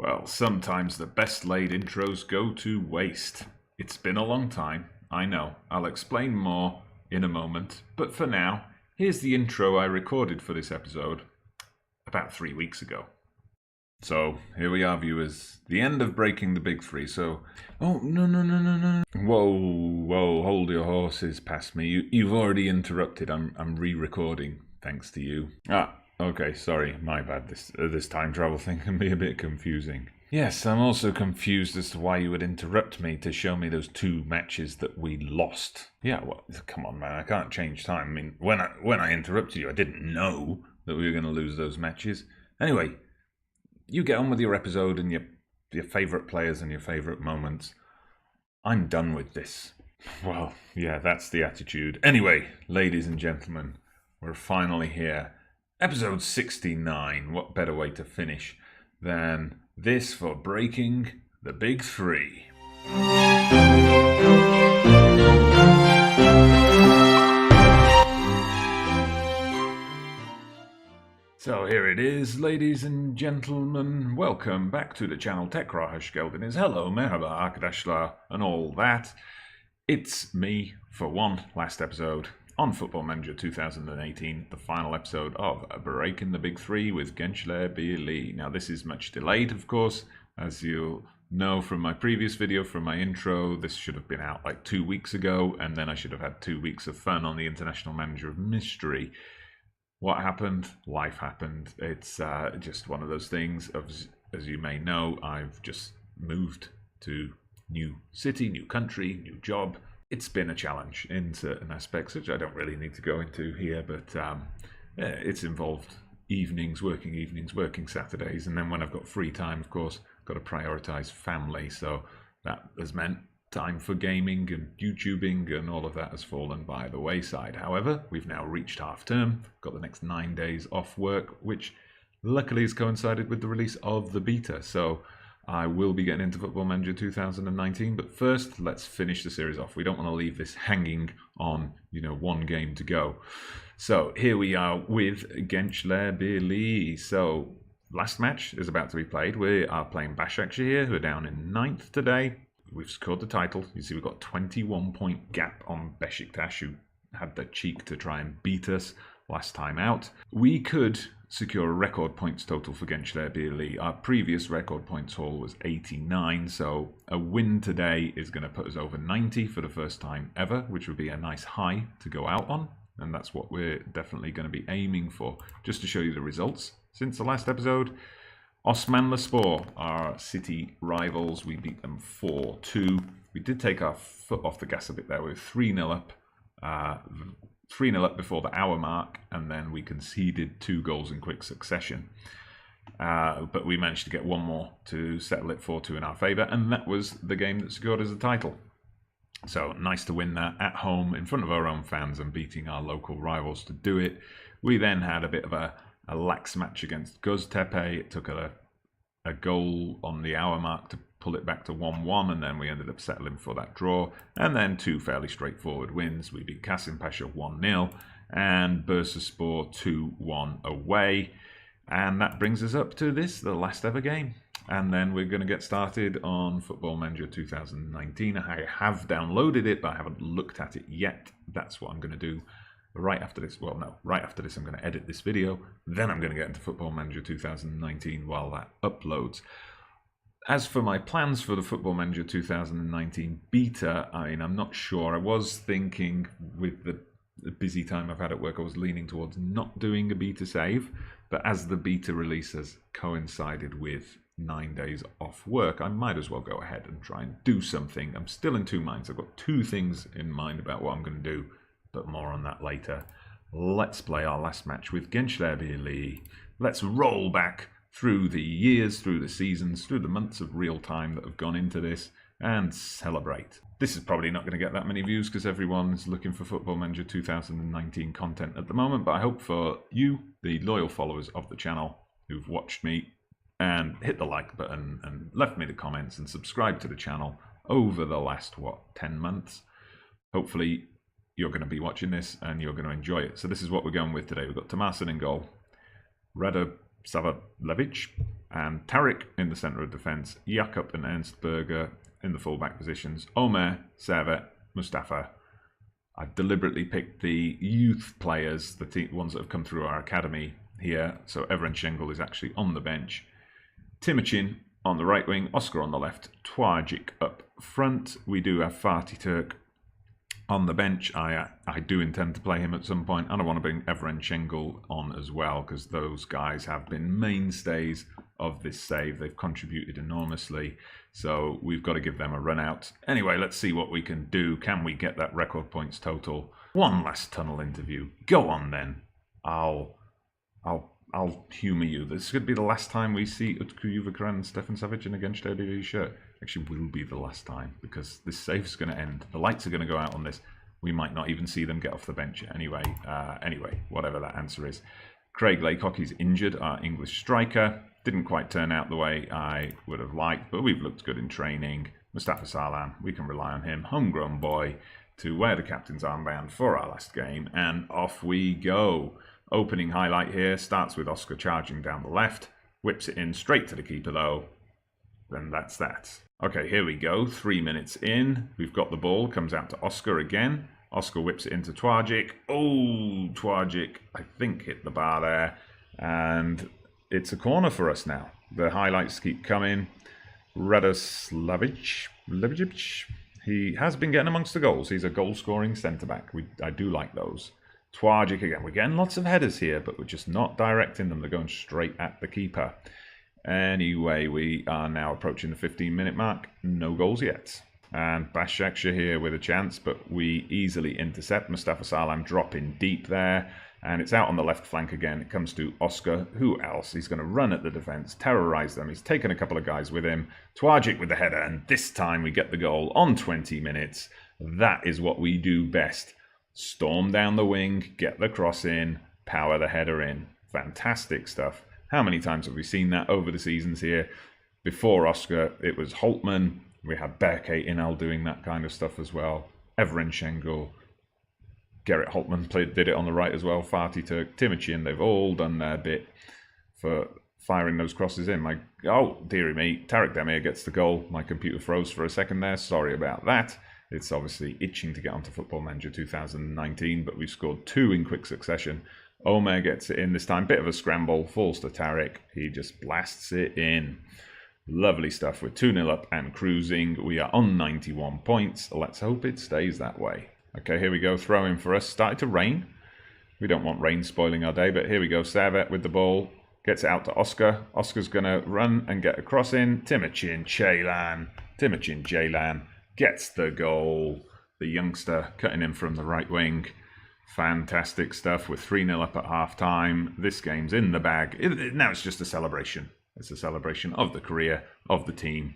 Well, sometimes the best laid intros go to waste. It's been a long time, I know. I'll explain more in a moment, but for now, here's the intro I recorded for this episode about 3 weeks ago. So, here we are, viewers. The end of Breaking the Big Three, so... Oh, no. Whoa, hold your horses past me. You've already interrupted. I'm re-recording, thanks to you. Okay, sorry, my bad. This time travel thing can be a bit confusing. Yes, I'm also confused as to why you would interrupt me to show me those 2 matches that we lost. Yeah, well, come on, man, I can't change time. I mean, when I interrupted you, I didn't know that we were going to lose those matches. Anyway, you get on with your episode and your favourite players and your favourite moments. I'm done with this. Well, yeah, that's the attitude. Anyway, ladies and gentlemen, we're finally here. Episode 69, what better way to finish than this for Breaking the Big Three. So here it is, ladies and gentlemen. Welcome back to the channel. Tekrar hoş geldiniz. Hello, merhaba arkadaşlar, and all that. It's me for one last episode on Football Manager 2018, the final episode of Breaking the Big Three with Genclerbirligi. Now, this is much delayed, of course, as you'll know from my previous video, from my intro. This should have been out like 2 weeks ago, and then I should have had 2 weeks of fun on the International Manager of Mystery. What happened? Life happened. It's just one of those things. As you may know, I've just moved to new city, new country, new job. It's been a challenge in certain aspects, which I don't really need to go into here, but yeah, it's involved working Saturdays, and then when I've got free time, of course, I've got to prioritise family, so that has meant time for gaming and YouTubing and all of that has fallen by the wayside. However, we've now reached half term, got the next 9 days off work, which luckily has coincided with the release of the beta, so I will be getting into Football Manager 2019, but first, let's finish the series off. We don't want to leave this hanging on, one game to go. So here we are with Genclerbirligi. So last match is about to be played. We are playing Başakşehir here, who are down in 9th today. We've scored the title. You see we've got 21-point gap on Besiktas, who had the cheek to try and beat us last time out. We could secure a record points total for Genclerbirligi. Our previous record points haul was 89, so a win today is going to put us over 90 for the first time ever, which would be a nice high to go out on, and that's what we're definitely going to be aiming for. Just to show you the results since the last episode, Osmanlıspor, our city rivals, we beat them 4-2. We did take our foot off the gas a bit there. We were 3-0 up. 3-0 up before the hour mark, and then we conceded 2 goals in quick succession. But we managed to get one more to settle it 4-2 in our favour, and that was the game that secured us the title. So nice to win that at home in front of our own fans and beating our local rivals to do it. We then had a bit of a lax match against Göztepe. It took a goal on the hour mark to pull it back to 1-1, and then we ended up settling for that draw. And then 2 fairly straightforward wins. We beat Kasımpaşa 1-0 and Bursaspor 2-1 away. And that brings us up to this, the last ever game. And then we're going to get started on Football Manager 2019. I have downloaded it, but I haven't looked at it yet. That's what I'm going to do right after this. Well, no, right after this I'm going to edit this video. Then I'm going to get into Football Manager 2019 while that uploads. As for my plans for the Football Manager 2019 beta, I'm not sure. I was thinking with the busy time I've had at work, I was leaning towards not doing a beta save. But as the beta release has coincided with 9 days off work, I might as well go ahead and try and do something. I'm still in 2 minds. I've got 2 things in mind about what I'm going to do, but more on that later. Let's play our last match with Genclerbirligi. Let's roll back through the years, through the seasons, through the months of real time that have gone into this, and celebrate. This is probably not going to get that many views because everyone's looking for Football Manager 2019 content at the moment, but I hope for you, the loyal followers of the channel, who've watched me and hit the like button and left me the comments and subscribed to the channel over the last, 10 months. Hopefully you're going to be watching this and you're going to enjoy it. So this is what we're going with today. We've got Tomasin in goal, Rada Savalevic, and Tarek in the centre of defence, Jakob and Ernst Berger in the full-back positions, Omer, Servet, Mustafa. I've deliberately picked the youth players, the ones that have come through our academy here. So Evren Şengül is actually on the bench. Timurcin on the right wing, Oscar on the left, Twagic up front. We do have Fatih Turk on the bench. I do intend to play him at some point, and I want to bring Evren Şengül on as well, because those guys have been mainstays of this save. They've contributed enormously, so we've got to give them a run out. Anyway, let's see what we can do. Can we get that record points total? One last tunnel interview. Go on then. I'll humour you. This could be the last time we see Utku Yuvakaran and Stefan Savic in a Gençlerbirligi shirt. Actually, will be the last time, because this save's going to end. The lights are going to go out on this. We might not even see them get off the bench anyway. Anyway, whatever that answer is. Craig Laycockey's injured, our English striker. Didn't quite turn out the way I would have liked, but we've looked good in training. Mustafa Salam, we can rely on him. Homegrown boy to wear the captain's armband for our last game, and off we go. Opening highlight here starts with Oscar charging down the left, whips it in straight to the keeper though. Then that's that. Okay, here we go. 3 minutes in. We've got the ball, comes out to Oscar again. Oscar whips it into Twagic. Oh, Twagic, I think, hit the bar there. And it's a corner for us now. The highlights keep coming. Radoslavic, he has been getting amongst the goals. He's a goal-scoring centre-back. I do like those. Twagic again. We're getting lots of headers here, but we're just not directing them. They're going straight at the keeper. Anyway, we are now approaching the 15-minute mark. No goals yet. And Başakşehir here with a chance, but we easily intercept. Mustafa Salam dropping deep there. And it's out on the left flank again. It comes to Oscar. Who else? He's going to run at the defence, terrorise them. He's taken a couple of guys with him. Twagic with the header, and this time we get the goal on 20 minutes. That is what we do best. Storm down the wing, get the cross in, power the header in. Fantastic stuff. How many times have we seen that over the seasons here? Before Oscar, it was Holtman. We had Berke Inal doing that kind of stuff as well. Evren Şengül. Gerrit Holtman did it on the right as well. Fatih Turk, Timurcin, they've all done their bit for firing those crosses in. Oh, dearie me, Tarek Demir gets the goal. My computer froze for a second there. Sorry about that. It's obviously itching to get onto Football Manager 2019, but we've scored 2 in quick succession. Omer gets it in this time. Bit of a scramble. Falls to Tarek. He just blasts it in. Lovely stuff. We're 2-0 up and cruising. We are on 91 points. Let's hope it stays that way. Okay, here we go. Throw in for us. Started to rain. We don't want rain spoiling our day, but here we go. Servet with the ball. Gets it out to Oscar. Oscar's going to run and get a cross in. Timurcin Ceylan gets the goal. The youngster cutting in from the right wing. Fantastic stuff. We're 3-0 up at half-time. This game's in the bag. Now it's just a celebration. It's a celebration of the career of the team.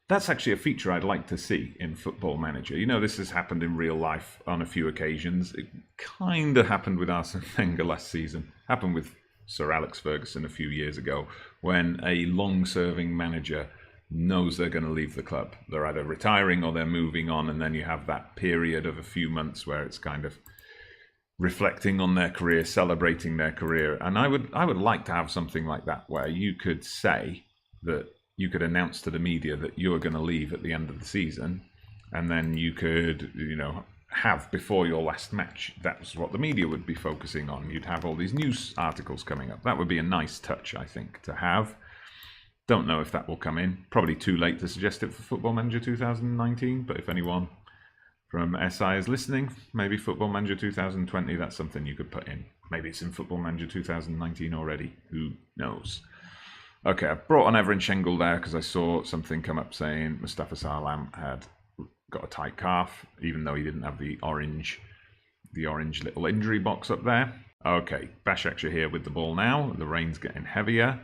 That's actually a feature I'd like to see in Football Manager. You know, this has happened in real life on a few occasions. It kind of happened with Arsene Wenger last season. Happened with Sir Alex Ferguson a few years ago, when a long-serving manager knows they're going to leave the club. They're either retiring or they're moving on, and then you have that period of a few months where it's kind of reflecting on their career, celebrating their career. And I would like to have something like that, where you could say that you could announce to the media that you are going to leave at the end of the season, and then you could, have before your last match. That's what the media would be focusing on. You'd have all these news articles coming up. That would be a nice touch, I think, to have. Don't know if that will come in. Probably too late to suggest it for Football Manager 2019, but if anyone from SI is listening, maybe Football Manager 2020, that's something you could put in. Maybe it's in Football Manager 2019 already. Who knows? Okay, I brought on Evren Şengül there because I saw something come up saying Mustafa Salam had got a tight calf, even though he didn't have the orange little injury box up there. Okay, Başakşehir here with the ball now. The rain's getting heavier.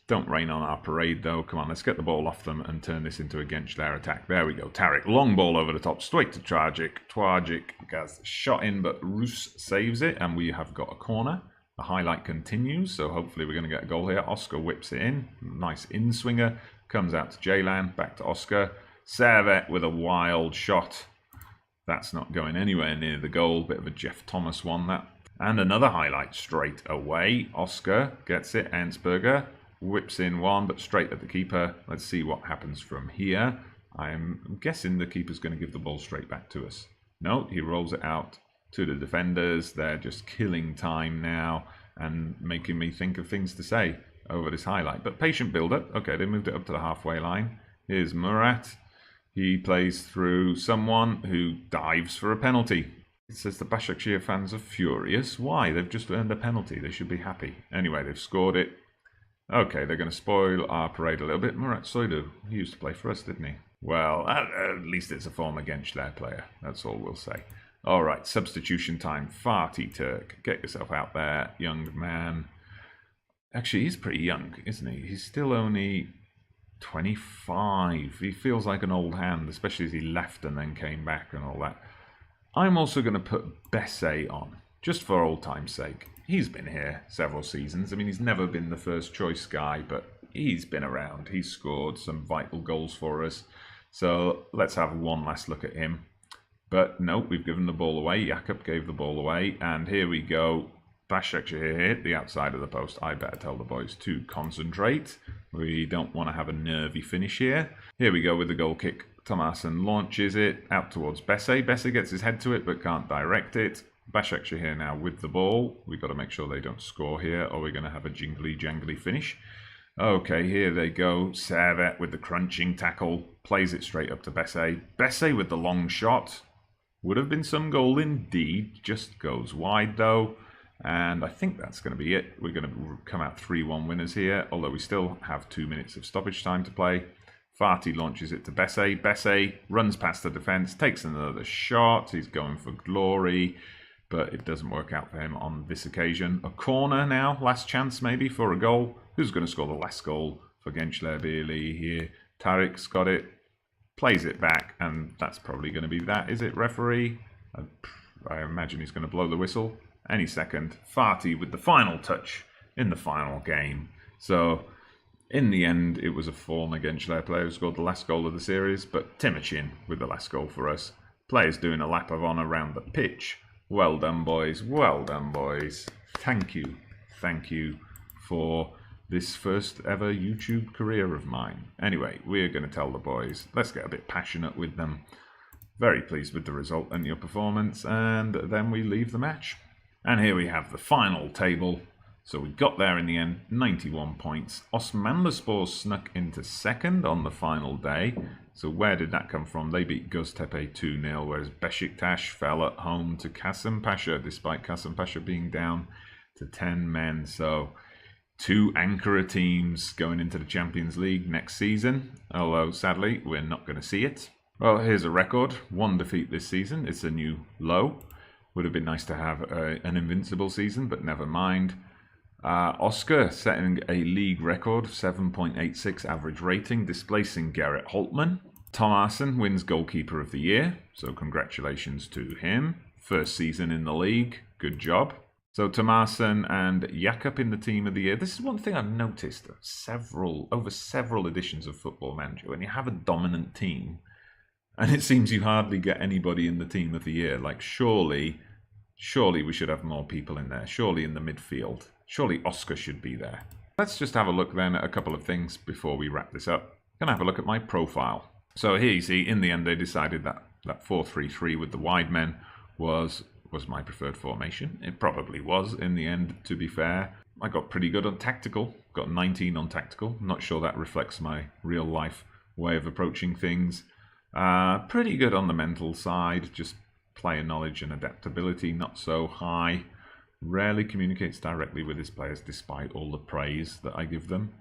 Don't rain on our parade though. Come on, let's get the ball off them and turn this into a Gençler attack. There we go. Tarek, long ball over the top, straight to Twagic. Twagic gets shot in, but Rus saves it, and we have got a corner. The highlight continues, so hopefully we're going to get a goal here. Oscar whips it in. Nice in-swinger. Comes out to Ceylan, back to Oscar. Servet with a wild shot. That's not going anywhere near the goal. Bit of a Jeff Thomas one, that. And another highlight straight away. Oscar gets it. Ensberger whips in one, but straight at the keeper. Let's see what happens from here. I'm guessing the keeper's going to give the ball straight back to us. No, he rolls it out to the defenders. They're just killing time now and making me think of things to say over this highlight. But patient build-up. Okay, they moved it up to the halfway line. Here's Murat. He plays through someone who dives for a penalty. It says the Başakşehir fans are furious. Why? They've just earned a penalty. They should be happy. Anyway, they've scored it. Okay, they're going to spoil our parade a little bit. Murat Soylu, he used to play for us, didn't he? Well, at least it's a former Gençler player. That's all we'll say. All right, substitution time. Fatih Turk, get yourself out there, young man. Actually, he's pretty young, isn't he? He's still only 25. He feels like an old hand, especially as he left and then came back and all that. I'm also going to put Besse on, just for old time's sake. He's been here several seasons. I mean, he's never been the first choice guy, but he's been around. He's scored some vital goals for us. So let's have one last look at him. But no, we've given the ball away. Jakob gave the ball away. And here we go. Başakşehir hit the outside of the post. I better tell the boys to concentrate. We don't want to have a nervy finish here. Here we go with the goal kick. Thomason launches it out towards Besse. Besse gets his head to it but can't direct it. Başakşehir now with the ball. We've got to make sure they don't score here or we're going to have a jingly-jangly finish. Okay, here they go. Servet with the crunching tackle. Plays it straight up to Besse. Besse with the long shot. Would have been some goal indeed. Just goes wide though. And I think that's going to be it. We're going to come out 3-1 winners here, although we still have 2 minutes of stoppage time to play. Fatih launches it to Besse. Besse runs past the defence, takes another shot. He's going for glory, but it doesn't work out for him on this occasion. A corner now, last chance maybe for a goal. Who's going to score the last goal for Genclerbirligi here? Tarik's got it, plays it back, and that's probably going to be that, is it, referee? I imagine he's going to blow the whistle any second. Fatih with the final touch in the final game. So in the end, it was a former Gençler player who scored the last goal of the series, but Timurchin with the last goal for us. Players doing a lap of honour around the pitch. Well done, boys. Well done, boys. Thank you. Thank you for this first ever YouTube career of mine. Anyway, we're going to tell the boys. Let's get a bit passionate with them. Very pleased with the result and your performance, and then we leave the match. And here we have the final table. So we got there in the end, 91 points. Osmanlıspor snuck into second on the final day. So where did that come from? They beat Göztepe 2-0, whereas Besiktas fell at home to Kasımpaşa, despite Kasımpaşa being down to 10 men. So 2 Ankara teams going into the Champions League next season, although sadly we're not going to see it. Well, here's a record, 1 defeat this season. It's a new low. Would have been nice to have an invincible season, but never mind. Oscar setting a league record of 7.86 average rating, displacing Gerrit Holtman. Thomason wins goalkeeper of the year, so congratulations to him. First season in the league, good job. So Thomason and Jakob in the team of the year. This is one thing I've noticed over several editions of Football Manager. When you have a dominant team, and it seems you hardly get anybody in the team of the year. Like, surely we should have more people in there. Surely in the midfield. Surely Oscar should be there. Let's just have a look then at a couple of things before we wrap this up. I'm going to have a look at my profile. So here you see, in the end, they decided that 4-3-3 with the wide men was my preferred formation. It probably was in the end, to be fair. I got pretty good on tactical. Got 19 on tactical. Not sure that reflects my real life way of approaching things. Pretty good on the mental side, just player knowledge and adaptability not so high. Rarely communicates directly with his players despite all the praise that I give them.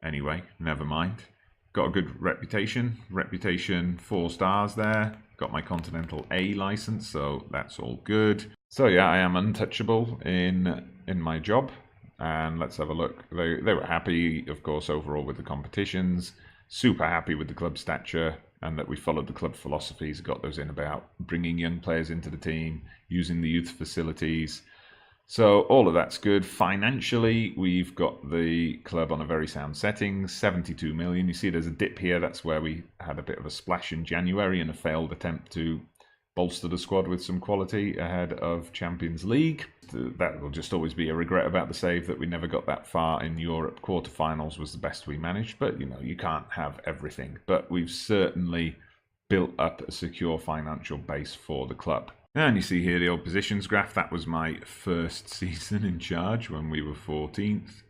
Anyway, never mind. Got a good reputation. Reputation 4 stars there. Got my Continental A license, so that's all good. So yeah, I am untouchable in my job. And let's have a look. They were happy, of course, overall with the competitions. Super happy with the club stature. And that we followed the club philosophies, got those in about bringing young players into the team, using the youth facilities. So all of that's good. Financially, we've got the club on a very sound setting, 72 million. You see there's a dip here. That's where we had a bit of a splash in January and a failed attempt to bolster the squad with some quality ahead of Champions League. That will just always be a regret about the save that we never got that far in Europe. Quarterfinals was the best we managed, but you know, you can't have everything. But we've certainly built up a secure financial base for the club. And you see here the old positions graph. That was my first season in charge when we were 14th.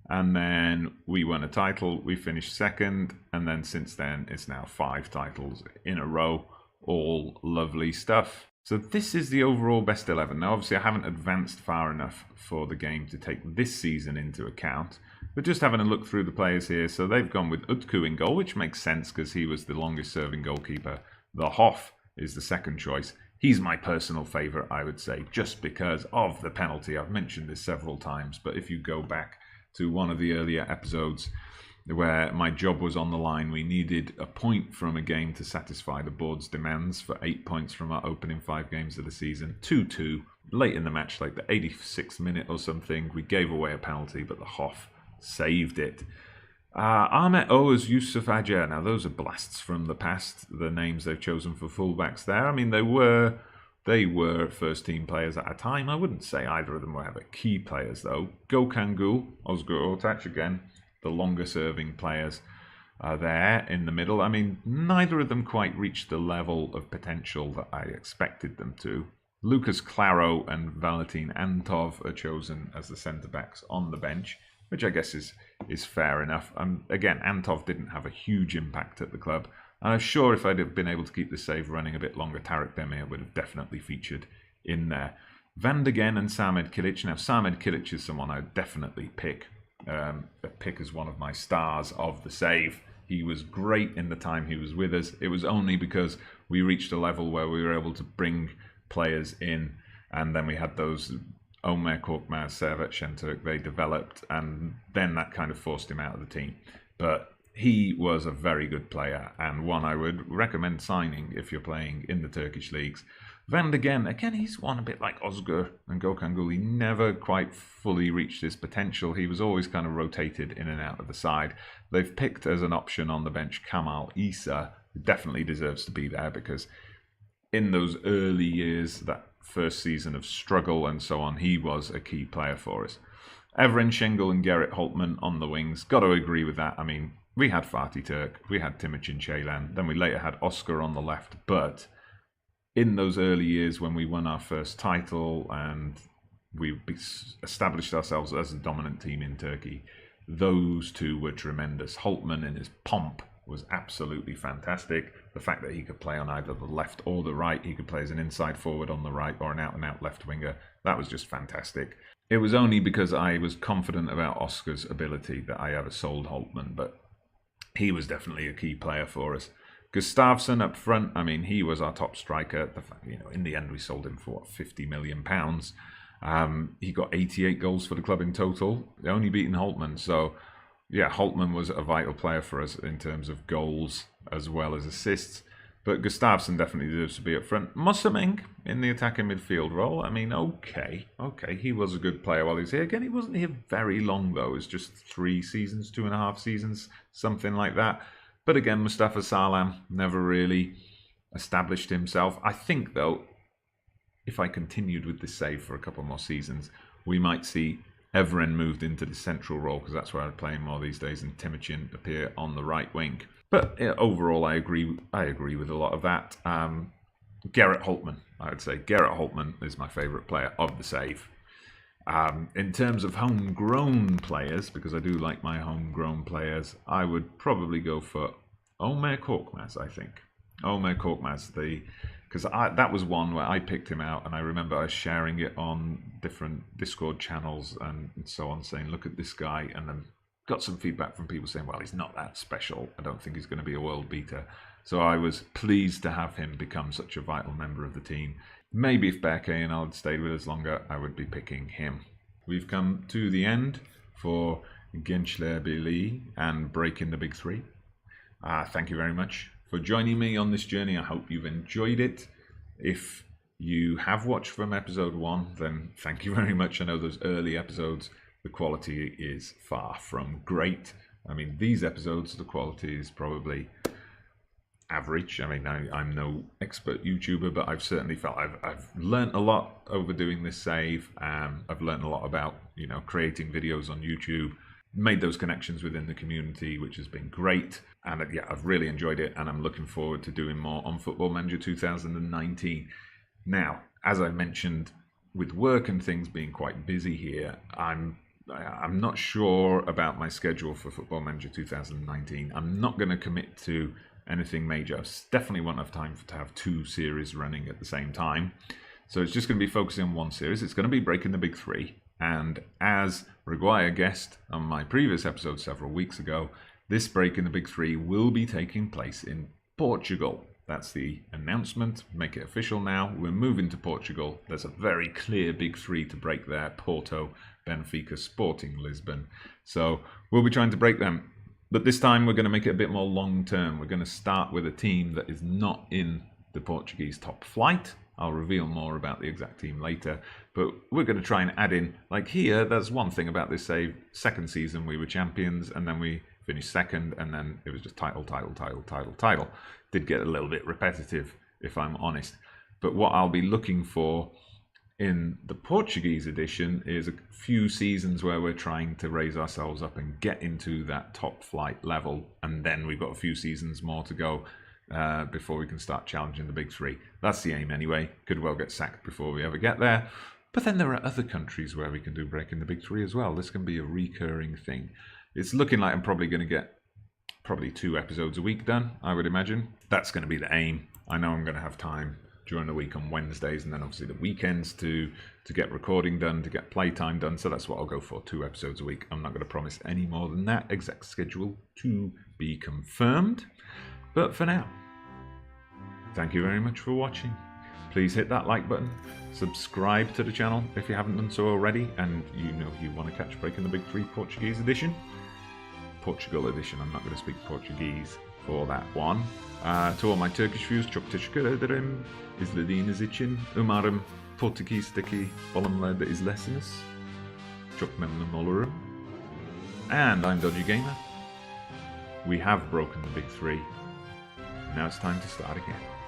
And then we won a title, we finished second, and then since then it's now 5 titles in a row. All lovely stuff. So this is the overall best 11. Now obviously I haven't advanced far enough for the game to take this season into account, but just having a look through the players here. So they've gone with Utku in goal, which makes sense because he was the longest serving goalkeeper. The Hoff is the second choice. He's my personal favourite, I would say, just because of the penalty. I've mentioned this several times, but if you go back to one of the earlier episodes where my job was on the line, we needed a point from a game to satisfy the board's demands for 8 points from our opening 5 games of the season. 2-2, late in the match, like the 86th minute or something, we gave away a penalty, but the Hoff saved it. Ahmet Oğuz, Yusuf Ajer. Now those are blasts from the past, the names they've chosen for fullbacks there. I mean, they were first team players at a time. I wouldn't say either of them were ever key players though. Gökhan Gül, Özgür Ortaç again, the longer serving players there in the middle. I mean, neither of them quite reached the level of potential that I expected them to. Lucas Claro and Valentin Antov are chosen as the centre-backs on the bench, which I guess is fair enough. Again, Antov didn't have a huge impact at the club. And I'm sure if I'd have been able to keep the save running a bit longer, Tarık Demir would have definitely featured in there. Van de Gen and Samed Kilic. Now, Samed Kilic is someone I'd definitely pick as one of my stars of the save. He was great in the time he was with us. It was only because we reached a level where we were able to bring players in, and then we had those Ömer Korkmaz, Servet Şentürk, they developed, and then that kind of forced him out of the team. But he was a very good player and one I would recommend signing if you're playing in the Turkish leagues. Van de Gen, again, he's one a bit like Özgür and Gökhan Gül. He never quite fully reached his potential. He was always kind of rotated in and out of the side. They've picked as an option on the bench Kamal Isa, who definitely deserves to be there because in those early years, that first season of struggle and so on, he was a key player for us. Evren Şengül and Gerrit Holtman on the wings. Got to agree with that. I mean, we had Fatih Türk, we had Timuçin Ceylan, then we later had Oscar on the left, but in those early years when we won our first title and we established ourselves as a dominant team in Turkey, those two were tremendous. Holtman in his pomp was absolutely fantastic. The fact that he could play on either the left or the right, he could play as an inside forward on the right or an out-and-out left winger, that was just fantastic. It was only because I was confident about Oscar's ability that I ever sold Holtman, but he was definitely a key player for us. Gustafsson up front, I mean, he was our top striker. In the end, we sold him for, £50 million. He got 88 goals for the club in total, only beating Holtman. So, yeah, Holtman was a vital player for us in terms of goals as well as assists. But Gustafsson definitely deserves to be up front. Mosameng in the attacking midfield role. I mean, okay, he was a good player while he was here. Again, he wasn't here very long, though. It was just 3 seasons, 2.5 seasons, something like that. But again, Mustafa Salam never really established himself. I think, though, if I continued with this save for a couple more seasons, we might see Evren moved into the central role, because that's where I'm playing more these days, and Timuçin appear on the right wing. But overall, I agree with a lot of that. Gerrit Holtman, I would say. Gerrit Holtman is my favourite player of the save. In terms of homegrown players, because I do like my homegrown players, I would probably go for Ömer Korkmaz, I think. Ömer Korkmaz, because that was one where I picked him out, and I remember I was sharing it on different Discord channels and so on, saying, look at this guy, and then got some feedback from people saying, well, he's not that special. I don't think he's going to be a world beater. So I was pleased to have him become such a vital member of the team. Maybe if Berkay had stayed with us longer, I would be picking him. We've come to the end for Genclerbirligi and breaking the big 3. Thank you very much for joining me on this journey. I hope you've enjoyed it. If you have watched from episode 1, then thank you very much. I know those early episodes, the quality is far from great. I mean, these episodes, the quality is probably average. I mean, I'm no expert YouTuber, but I've certainly felt I've learned a lot over doing this save. I've learned a lot about, you know, creating videos on YouTube, made those connections within the community, which has been great. And yeah, I've really enjoyed it, and I'm looking forward to doing more on Football Manager 2019. Now, as I mentioned, with work and things being quite busy here, I'm not sure about my schedule for Football Manager 2019. I'm not going to commit to anything major. I definitely won't have time to have 2 series running at the same time. So it's just going to be focusing on 1 series. It's going to be Breaking the Big 3. And as Reguire guessed on my previous episode several weeks ago, this Breaking the Big 3 will be taking place in Portugal. That's the announcement. Make it official now. We're moving to Portugal. There's a very clear Big 3 to break there. Porto, Benfica, Sporting Lisbon. So we'll be trying to break them. But this time we're going to make it a bit more long term. We're going to start with a team that is not in the Portuguese top flight. I'll reveal more about the exact team later. But we're going to try and add in, like here, there's one thing about this save. Second season we were champions, and then we finished second, and then it was just title. Did get a little bit repetitive, if I'm honest. But what I'll be looking for in the Portuguese edition is a few seasons where we're trying to raise ourselves up and get into that top flight level, and then we've got a few seasons more to go before we can start challenging the Big 3. That's the aim anyway. Could well get sacked before we ever get there. But then there are other countries where we can do Breaking the Big 3 as well. This can be a recurring thing. It's looking like I'm probably going to get 2 episodes a week done, I would imagine. That's going to be the aim. I know I'm going to have time during the week on Wednesdays, and then obviously the weekends to get recording done, to get playtime done. So that's what I'll go for, 2 episodes a week. I'm not going to promise any more than that. Exact schedule to be confirmed. But for now, thank you very much for watching. Please hit that like button, subscribe to the channel if you haven't done so already, and you know you want to catch Breaking the Big 3 Portuguese edition. Portugal edition, I'm not going to speak Portuguese for that one. To all my Turkish viewers, çok teşekkür ederim izlediğiniz için. Umarım Portekiz'teki bölümlerde izlersiniz. Çok memnun olurum. And I'm Dodgy Gamer. We have broken the Big 3. Now it's time to start again.